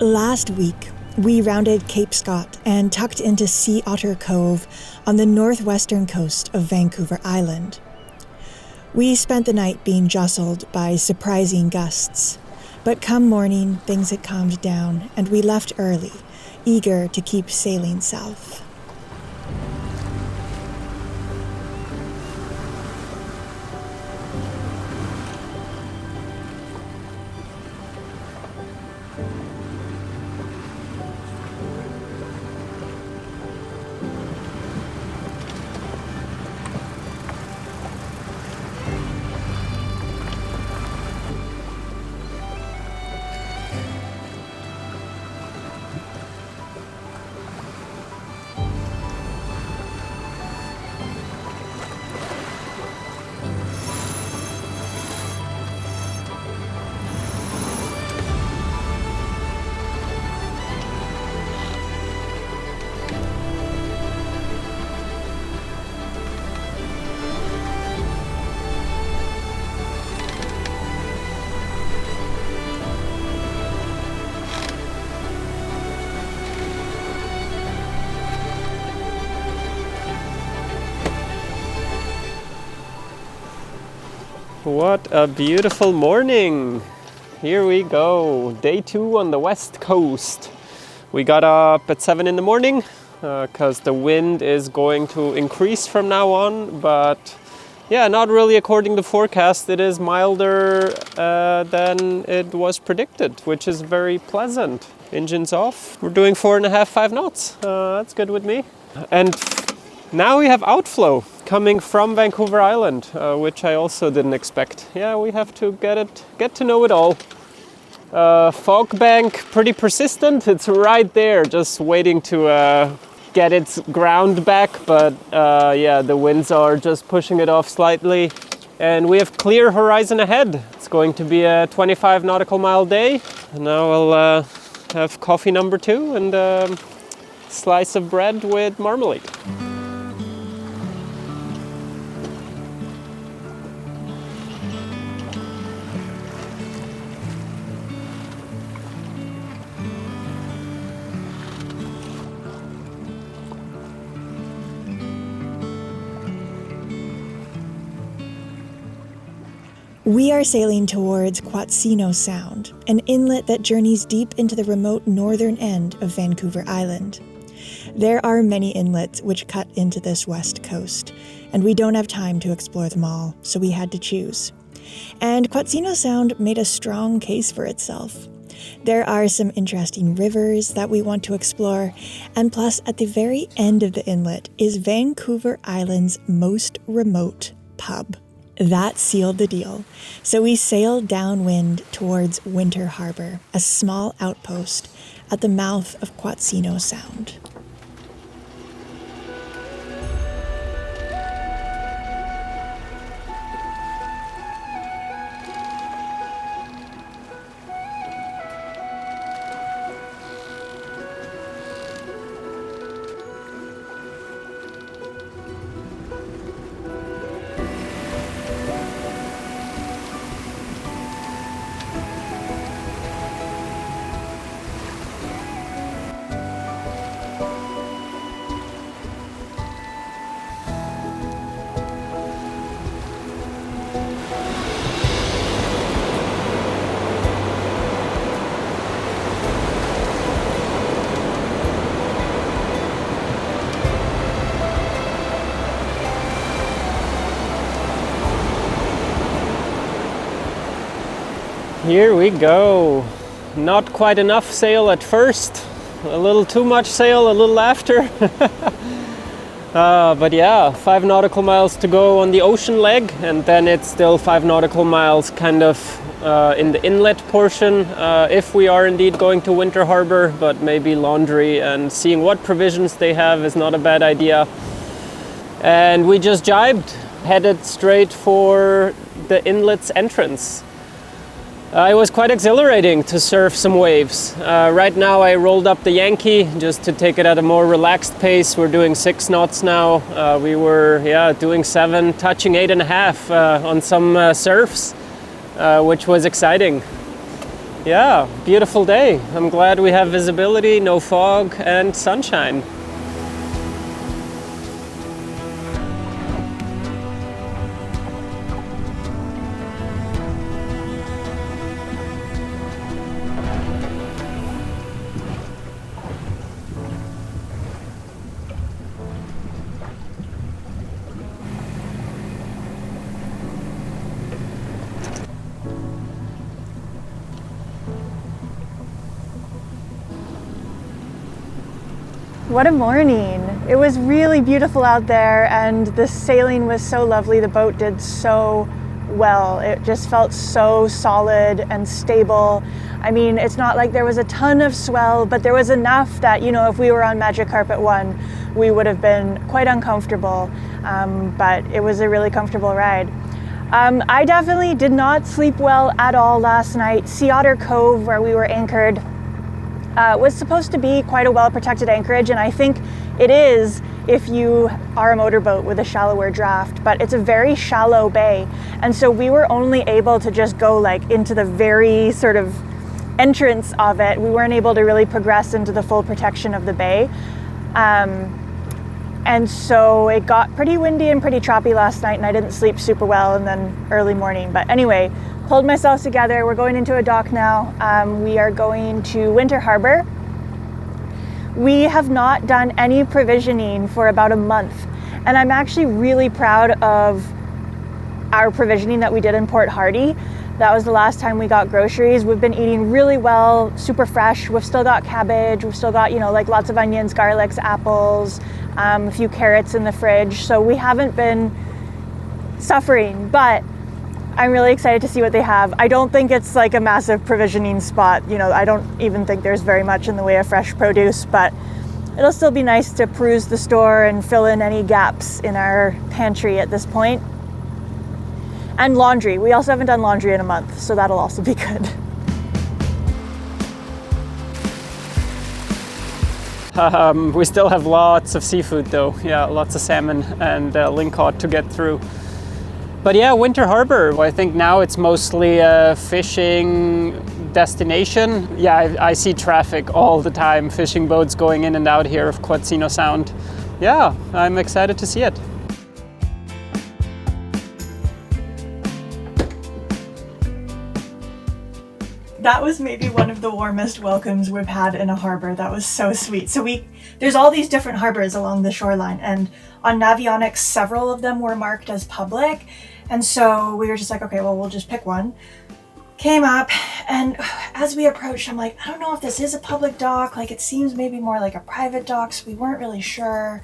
Last week, we rounded Cape Scott and tucked into Sea Otter Cove on the northwestern coast of Vancouver Island. We spent the night being jostled by surprising gusts, but come morning, things had calmed down and we left early, eager to keep sailing south. What a beautiful morning! Here we go, day 2 on the west coast. We got up at 7 in the morning because the wind is going to increase from now on, but yeah, not really according to forecast. It is milder than it was predicted, which is very pleasant. Engines off. We're doing 4.5, 5 knots. That's good with me. And now we have outflow coming from Vancouver Island, which I also didn't expect. Yeah, we have to get to know it all. Fog bank, pretty persistent. It's right there, just waiting to get its ground back. But yeah, the winds are just pushing it off slightly. And we have clear horizon ahead. It's going to be a 25 nautical mile day. And now I'll have coffee number 2 and a slice of bread with marmalade. We are sailing towards Quatsino Sound, an inlet that journeys deep into the remote northern end of Vancouver Island. There are many inlets which cut into this west coast, and we don't have time to explore them all, so we had to choose. And Quatsino Sound made a strong case for itself. There are some interesting rivers that we want to explore, and plus at the very end of the inlet is Vancouver Island's most remote pub. That sealed the deal, so we sailed downwind towards Winter Harbor, a small outpost at the mouth of Quatsino Sound. Here we go. Not quite enough sail at first, a little too much sail a little after. But yeah, 5 nautical miles to go on the ocean leg, and then it's still 5 nautical miles kind of in the inlet portion if we are indeed going to Winter Harbor, but maybe laundry and seeing what provisions they have is not a bad idea. And we just jibed, headed straight for the inlet's entrance. It was quite exhilarating to surf some waves. Right now I rolled up the Yankee just to take it at a more relaxed pace. We're doing 6 knots now. We were doing 7, touching 8.5 on some surfs, which was exciting. Yeah, beautiful day. I'm glad we have visibility, no fog, and sunshine. What a morning. It was really beautiful out there and the sailing was so lovely. The boat did so well. It just felt so solid and stable. I mean, it's not like there was a ton of swell, but there was enough that, you know, if we were on Magic Carpet 1, we would have been quite uncomfortable, but it was a really comfortable ride. I definitely did not sleep well at all last night. Sea Otter Cove, where we were anchored, was supposed to be quite a well-protected anchorage, and I think it is if you are a motorboat with a shallower draft, but it's a very shallow bay, and so we were only able to just go like into the very sort of entrance of it. We weren't able to really progress into the full protection of the bay, and so it got pretty windy and pretty choppy last night, and I didn't sleep super well, and then early morning. But anyway, pulled myself together. We're going into a dock now. We are going to Winter Harbor. We have not done any provisioning for about a month, and I'm actually really proud of our provisioning that we did in Port Hardy. That was the last time we got groceries. We've been eating really well, super fresh. We've still got cabbage. We've still got, you know, like lots of onions, garlics, apples, a few carrots in the fridge. So we haven't been suffering, but I'm really excited to see what they have. I don't think it's like a massive provisioning spot. You know, I don't even think there's very much in the way of fresh produce, but it'll still be nice to peruse the store and fill in any gaps in our pantry at this point. And laundry. We also haven't done laundry in a month, so that'll also be good. We still have lots of seafood though. Yeah, lots of salmon and lingcod to get through. But yeah, Winter Harbor, I think now it's mostly a fishing destination. Yeah, I see traffic all the time, fishing boats going in and out here of Quatsino Sound. Yeah, I'm excited to see it. That was maybe one of the warmest welcomes we've had in a harbor. That was so sweet. So there's all these different harbors along the shoreline, and on Navionics, several of them were marked as public. And so we were just like, okay, well, we'll just pick one. Came up, and as we approached, I'm like, I don't know if this is a public dock. Like, it seems maybe more like a private dock, so we weren't really sure.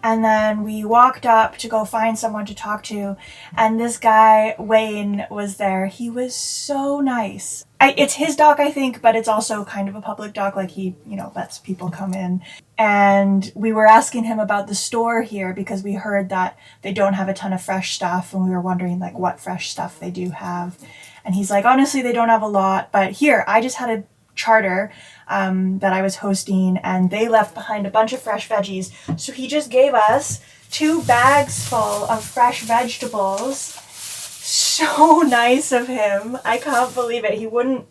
And then we walked up to go find someone to talk to, and this guy, Wayne, was there. He was so nice. It's his dock, I think, but it's also kind of a public dock. Like, he, you know, lets people come in. And we were asking him about the store here because we heard that they don't have a ton of fresh stuff, and we were wondering like what fresh stuff they do have. And he's like, honestly, they don't have a lot, but here, I just had a charter that I was hosting, and they left behind a bunch of fresh veggies. So he just gave us 2 bags full of fresh vegetables. So nice of him. I can't believe it. He wouldn't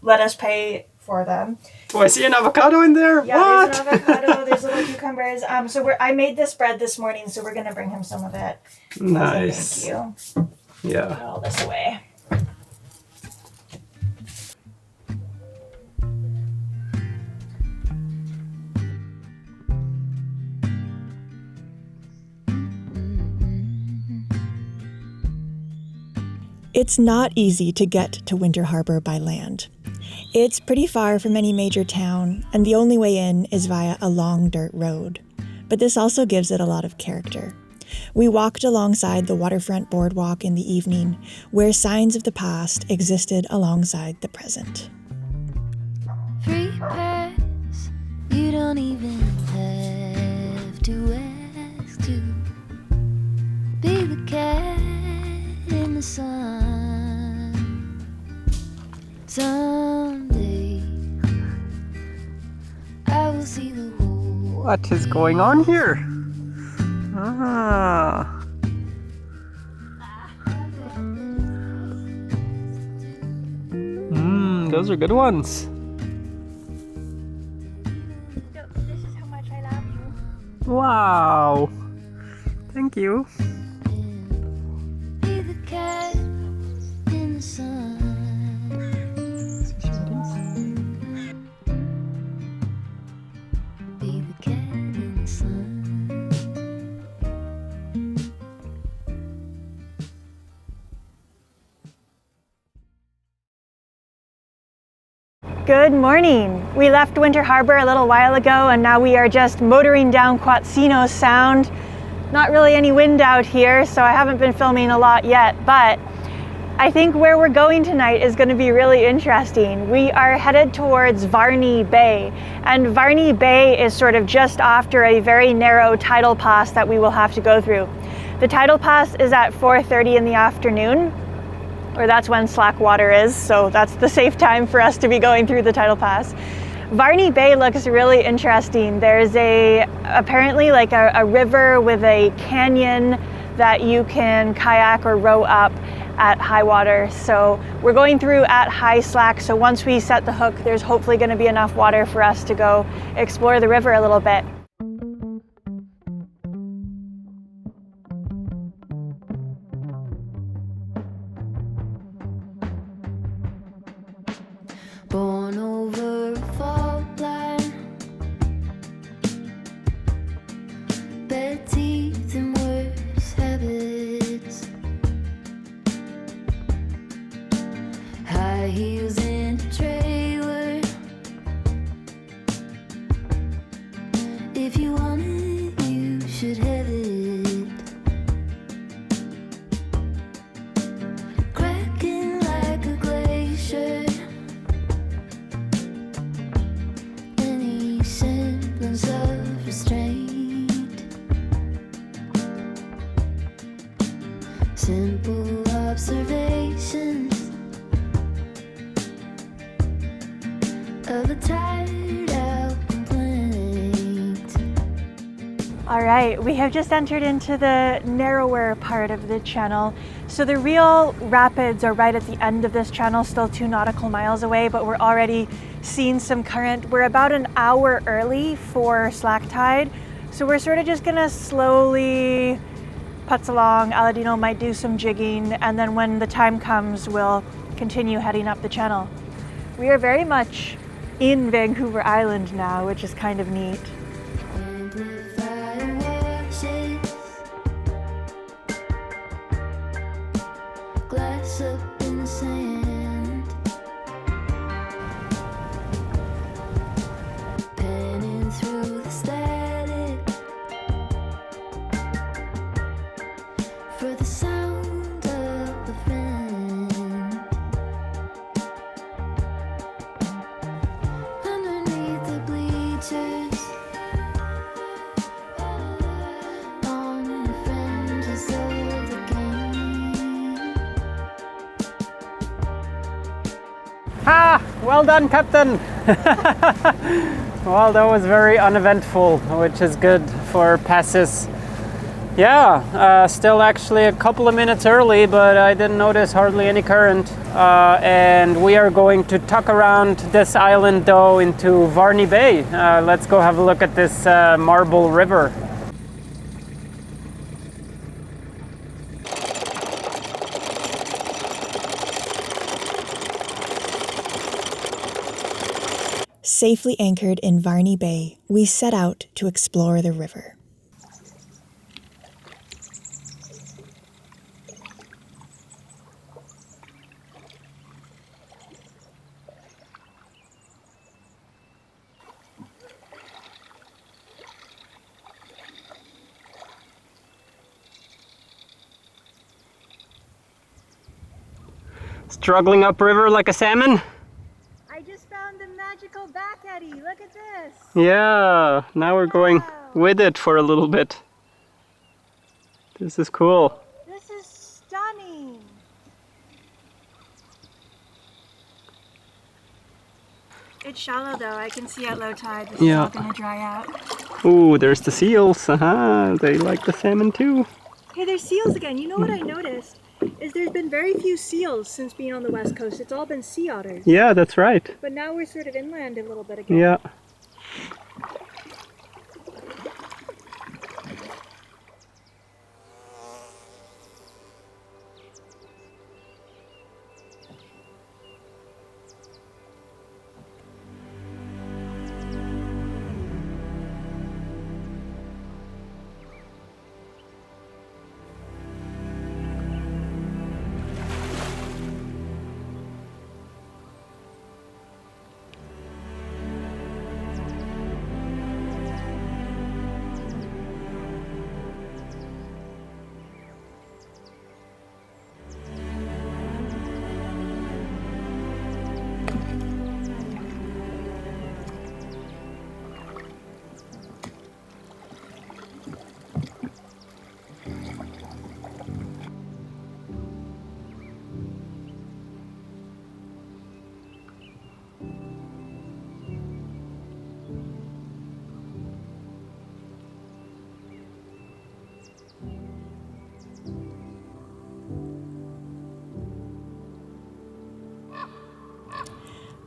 let us pay for them. Oh, I see an avocado in there. Yeah, what? There's an avocado, there's little cucumbers. I made this bread this morning, so we're gonna bring him some of it. Nice. Thank you. Yeah. Put all this away. It's not easy to get to Winter Harbor by land. It's pretty far from any major town, and the only way in is via a long dirt road. But this also gives it a lot of character. We walked alongside the waterfront boardwalk in the evening, where signs of the past existed alongside the present. Free pass, you don't even have to ask to be the cat in the sun. Someday I will see the whole. What is going on here? Ah. those are good ones. This is how much I love you. Wow. Thank you. Be the cat in the sun. Be the cat in the sun. Good morning. We left Winter Harbor a little while ago and now we are just motoring down Quatsino Sound. Not really any wind out here, so I haven't been filming a lot yet, but I think where we're going tonight is going to be really interesting. We are headed towards Varney Bay, and Varney Bay is sort of just after a very narrow tidal pass that we will have to go through. The tidal pass is at 4:30 in the afternoon, or that's when slack water is, so that's the safe time for us to be going through the tidal pass. Varney Bay looks really interesting. There's apparently like a river with a canyon that you can kayak or row up at high water. So we're going through at high slack, so once we set the hook, there's hopefully going to be enough water for us to go explore the river a little bit. Born over a fault line, bad teeth and worse habits, high heels in a trailer. If you want it, you should have it. Cracking like a glacier. Any semblance of restraint. Simple observations of a tired out complaint. All right, we have just entered into the narrower part of the channel. So the real rapids are right at the end of this channel, still 2 nautical miles away, but we're already seeing some current. We're about an hour early for slack tide, so we're sort of just gonna slowly putz along. Aladino might do some jigging, and then when the time comes, we'll continue heading up the channel. We are very much in Vancouver Island now, which is kind of neat. Amplifier washes, glass up in the sand, panning through the static for the sound of the friend. Underneath the bleachers, on the fringes of the game. Ah, well done, Captain. Well, that was very uneventful, which is good for passes. Yeah, still actually a couple of minutes early, but I didn't notice hardly any current. And we are going to tuck around this island though into Varney Bay. Let's go have a look at this marble river. Safely anchored in Varney Bay, we set out to explore the river. Struggling upriver like a salmon? I just found the magical back eddy. Look at this. Yeah, now we're going with it for a little bit. This is cool. This is stunning. It's shallow though. I can see at low tide this is all going to dry out. Ooh, there's the seals. They like the salmon too. Hey, there's seals again. You know what I noticed? Is there's been very few seals since being on the west coast. It's all been sea otters. Yeah, that's right. But now we're sort of inland a little bit again. Yeah.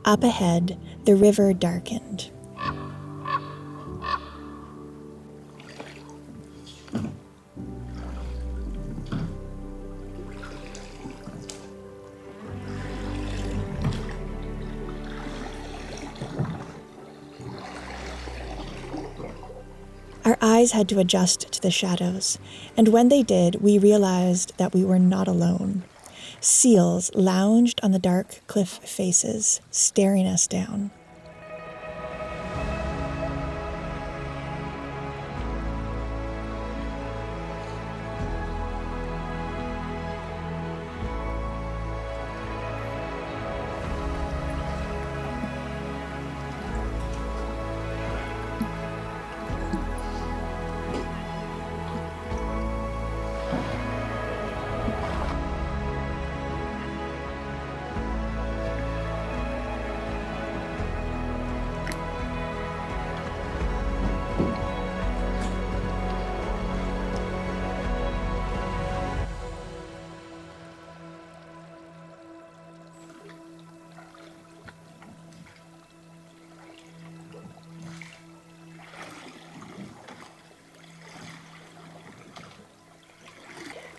Up ahead, the river darkened. Our eyes had to adjust to the shadows, and when they did, we realized that we were not alone. Seals lounged on the dark cliff faces, staring us down.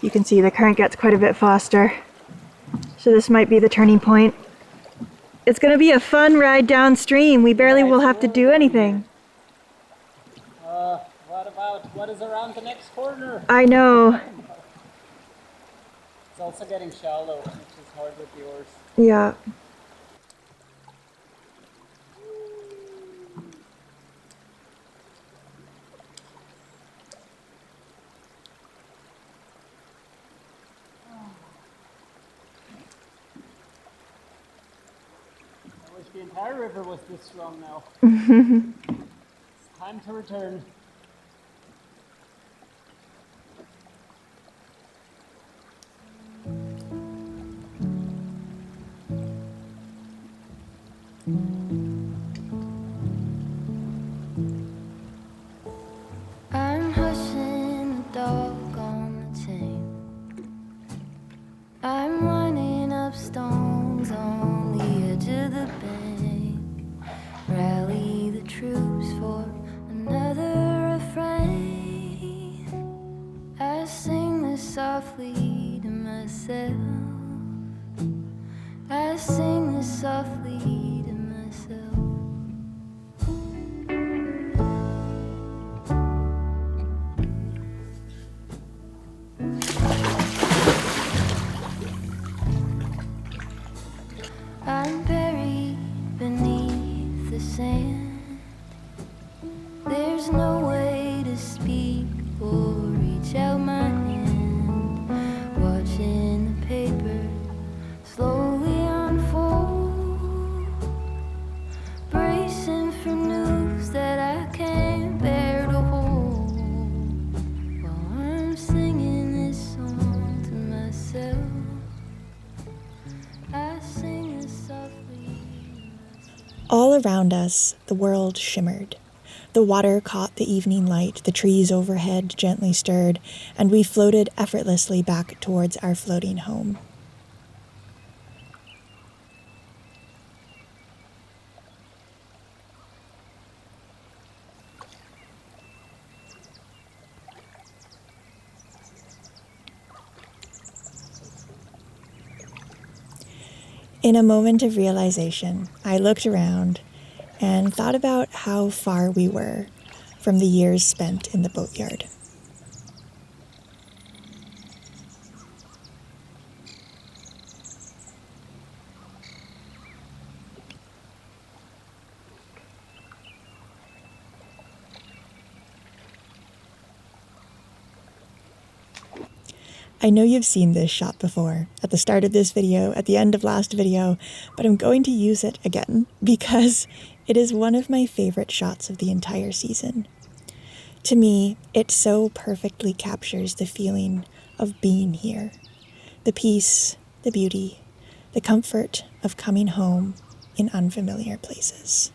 You can see the current gets quite a bit faster, so this might be the turning point. It's going to be a fun ride downstream. We barely will have to do anything. What is around the next corner? I know. It's also getting shallow, which is hard with yours. Yeah. I wish the entire river was this strong now. It's time to return. I'm hushing the dog on the chain. I'm lining up stones on the edge of the bank. Rally the troops for another refrain. I sing this softly to myself. I sing this softly to myself. I'm buried beneath the sand. There's no way to speak or reach out my hand. Watching the paper slowly unfold. Bracing for news that I can't bear to hold. While I'm singing this song to myself. I sing this softly. All around us, the world shimmered. The water caught the evening light, the trees overhead gently stirred, and we floated effortlessly back towards our floating home. In a moment of realization, I looked around and thought about how far we were from the years spent in the boatyard. I know you've seen this shot before, at the start of this video, at the end of last video, but I'm going to use it again because it is one of my favorite shots of the entire season. To me, it so perfectly captures the feeling of being here. The peace, the beauty, the comfort of coming home in unfamiliar places.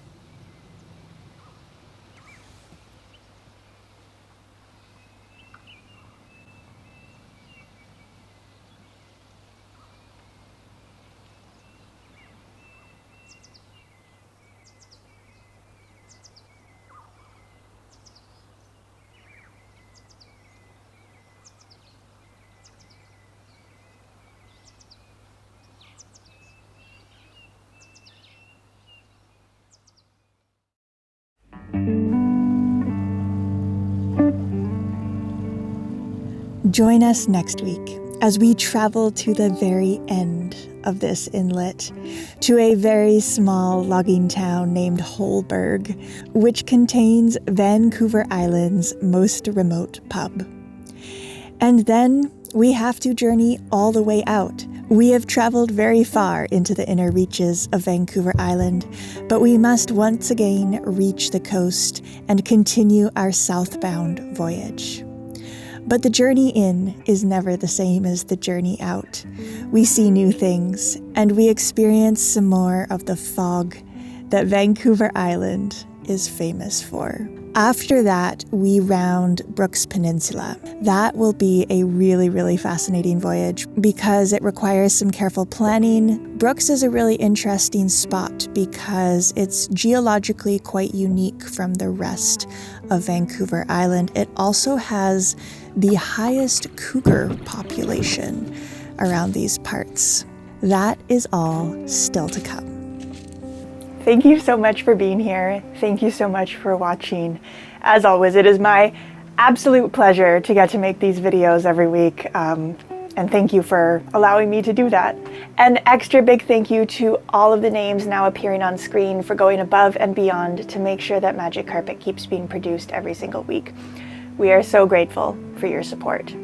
Join us next week as we travel to the very end of this inlet, to a very small logging town named Holberg, which contains Vancouver Island's most remote pub. And then we have to journey all the way out. We have traveled very far into the inner reaches of Vancouver Island, but we must once again reach the coast and continue our southbound voyage. But the journey in is never the same as the journey out. We see new things, and we experience some more of the fog that Vancouver Island is famous for. After that, we round Brooks Peninsula. That will be a really, really fascinating voyage because it requires some careful planning. Brooks is a really interesting spot because it's geologically quite unique from the rest of Vancouver Island. It also has the highest cougar population around these parts. That is all still to come. Thank you so much for being here. Thank you so much for watching. As always, it is my absolute pleasure to get to make these videos every week. And thank you for allowing me to do that. An extra big thank you to all of the names now appearing on screen for going above and beyond to make sure that Magic Carpet keeps being produced every single week. We are so grateful for your support.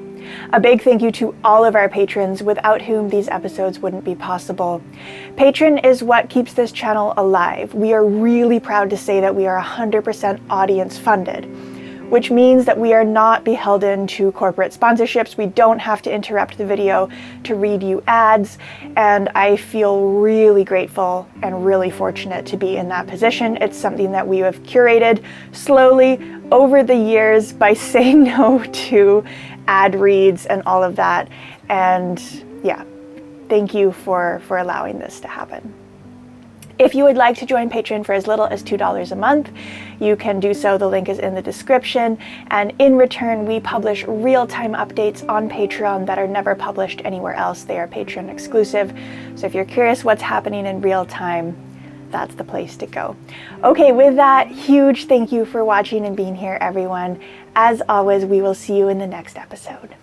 A big thank you to all of our patrons, without whom these episodes wouldn't be possible. Patron is what keeps this channel alive. We are really proud to say that we are 100% audience funded, which means that we are not beholden to corporate sponsorships. We don't have to interrupt the video to read you ads, and I feel really grateful and really fortunate to be in that position. It's something that we have curated slowly over the years by saying no to ad reads and all of that. And yeah, thank you for allowing this to happen. If you would like to join Patreon for as little as $2 a month, you can do so. The link is in the description. And in return, we publish real-time updates on Patreon that are never published anywhere else. They are Patreon exclusive. So if you're curious what's happening in real time, that's the place to go. Okay, with that, huge thank you for watching and being here, everyone. As always, we will see you in the next episode.